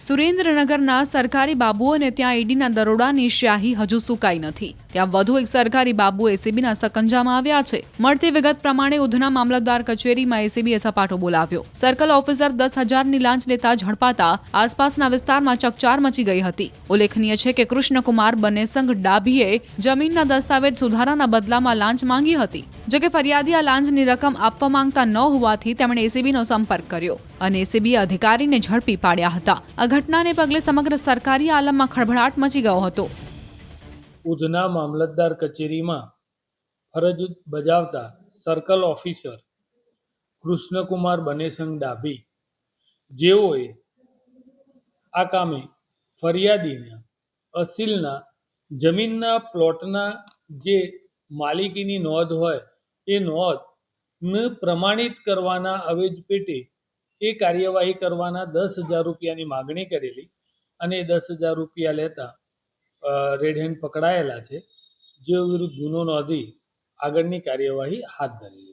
સુરેન્દ્રનગરના સરકારી બાબુઓને ત્યાં ઈડીના દરોડાની શાહી હજુ સુકાઈ નથી. ત્યાં વધુ એક સરકારી બાબુ એસીબીના સકંજામાં આવ્યા છે. મળતી વિગત પ્રમાણે ઉધના મામલતદાર કચેરીમાં એસીબીએ સપાટો બોલાવ્યો. સર્કલ ઓફિસર 10,000ની લાંચ લેતા ઝડપાતા આસપાસના વિસ્તારમાં ચકચાર મચી ગઈ હતી. ઉલ્લેખનીય છે કે કૃષ્ણકુમાર બનેસંગ ડાભીએ જમીનના દસ્તાવેજ સુધારાના બદલામાં લાંચ માંગી હતી. જોકે ફરિયાદી આ લાંચની રકમ આપવા માંગતા ન હોવાથી તેમણે એસીબીનો સંપર્ક કર્યો અને એસીબી અધિકારીને ઝડપી પાડ્યા હતા. આ ઘટનાને પગલે સમગ્ર સરકારી આલમમાં ખળભળાટ મચી ગયો હતો. ઉધના મામલતદાર કચેરીમાં ફરજ બજાવતા સર્કલ ઓફિસર કૃષ્ણકુમાર બનેસંગ ડાભી, જેઓએ આ કામે ફરિયાદીના અસીલના જમીનના પ્લોટના જે માલિકીની નોંધ હોય એ નોંધને પ્રમાણિત કરવાના અવેજ પેટે એ કાર્યવાહી કરવાના 10,000 રૂપિયાની માગણી કરેલી અને 10,000 રૂપિયા લેતા રેડ હેન્ડ પકડાયેલા છે, જેઓ વિરુદ્ધ ગુનો નોંધી આગળની કાર્યવાહી હાથ ધરેલી.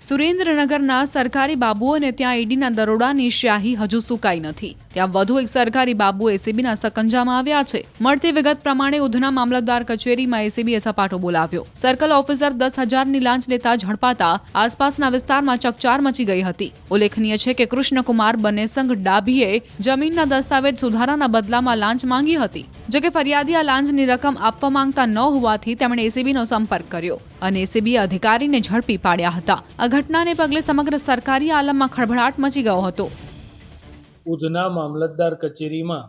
સુરેન્દ્રનગરના સરકારી બાબુઓને ત્યાં ઈડીના દરોડાની શાહી હજુ સુકાઈ નથી. ત્યાં વધુ એક સરકારી બાબુ એસીબીના સકંજામાં આવ્યા છે. મળતી વિગત પ્રમાણે ઉધના મામલતદાર કચેરીમાં એસીબીએ સપાટો બોલાવ્યો. સર્કલ ઓફિસર 10,000ની લાંચ લેતા ઝડપાતા આસપાસના વિસ્તારમાં ચકચાર મચી ગઈ હતી. ઉલ્લેખનીય છે કે કૃષ્ણકુમાર બનેસંગ ડાભીએ જમીનના દસ્તાવેજ સુધારાના બદલામાં લાંચ માંગી હતી. જોકે ફરિયાદી આ લાંચની રકમ આપવા માંગતા ન હોવાથી તેમણે એસીબીનો સંપર્ક કર્યો અને એસીબી અધિકારીને ઝડપી પાડ્યા હતા. આ ઘટનાને પગલે સમગ્ર સરકારી આલમમાં ખળભળાટ મચી ગયો હતો. ઉધના મામલતદાર કચેરીમાં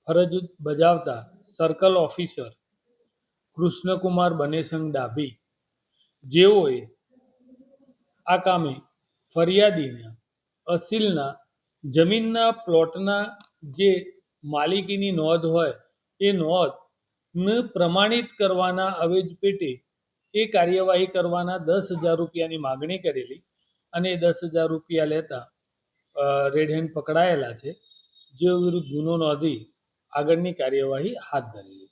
ફરજ બજાવતા સર્કલ ઓફિસર કૃષ્ણકુમાર બનેસંગ ડાભી, જેઓએ આ કામે ફરિયાદીના અસીલના જમીનના પ્લોટના જે માલિકીની નોંધ હોય એ નોંધને પ્રમાણિત કરવાના અવેજ પેટે એ કાર્યવાહી કરવાના 10,000 રૂપિયાની માગણી કરેલી અને 10,000 રૂપિયા લેતા રેડ હેન્ડ પકડાયેલા છે, જેઓ વિરુદ્ધ ગુનો નોંધી આગળની કાર્યવાહી હાથ ધરેલી.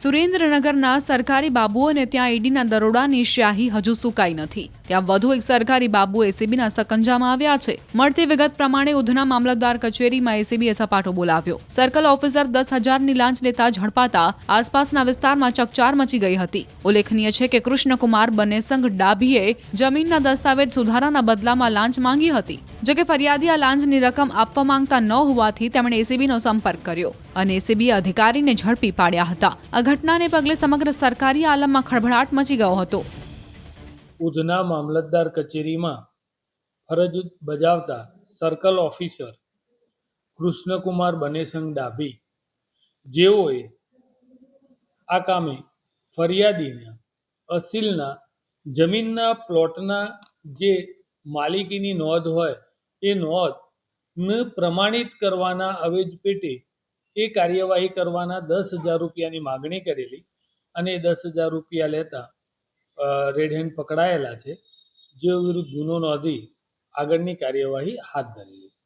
સુરેન્દ્રનગરના સરકારી બાબુઓને ત્યાં ઈડીના દરોડાની શાહી હજુ સુકાઈ નથી. ત્યાં વધુ એક સરકારી બાબુ એસીબીના સકંજામાં આવ્યા છે. મળતી વિગત પ્રમાણે ઉધના મામલતદાર કચેરીમાં એસીબીએ સપાટો બોલાવ્યો. સર્કલ ઓફિસર 10,000ની લાંચ લેતા ઝડપાતા આસપાસના વિસ્તારમાં ચકચાર મચી ગઈ હતી. ઉલ્લેખનીય છે કે કૃષ્ણકુમાર બનેસંગ ડાભીએ જમીનના દસ્તાવેજ સુધારાના બદલામાં લાંચ માંગી હતી. જોકે ફરિયાદી આ લાંચની રકમ આપવા માંગતા ન હોવાથી તેમણે એસીબીનો સંપર્ક કર્યો અને એસીબી અધિકારીને ઝડપી પાડ્યા હતા. આ ઘટનાને પગલે સમગ્ર સરકારી આલમમાં ખળભળાટ મચી ગયો હતો. ઉધના મામલતદાર કચેરીમાં ફરજ બજાવતા સર્કલ ઓફિસર કૃષ્ણકુમાર બનેસંગ ડાભી, જેઓએ આ કામે ફરિયાદીના અસીલના જમીનના પ્લોટના જે માલિકીની નોંધ હોય એ નોંધને પ્રમાણિત કરવાના અવેજ પેટે એ કાર્યવાહી કરવાના 10,000 રૂપિયાની માગણી કરેલી અને 10,000 રૂપિયા લેતા રેડ હેન્ડ પકડાયેલા છે, જેઓ વિરુદ્ધ ગુનો નોંધી આગળની કાર્યવાહી હાથ ધરેલી.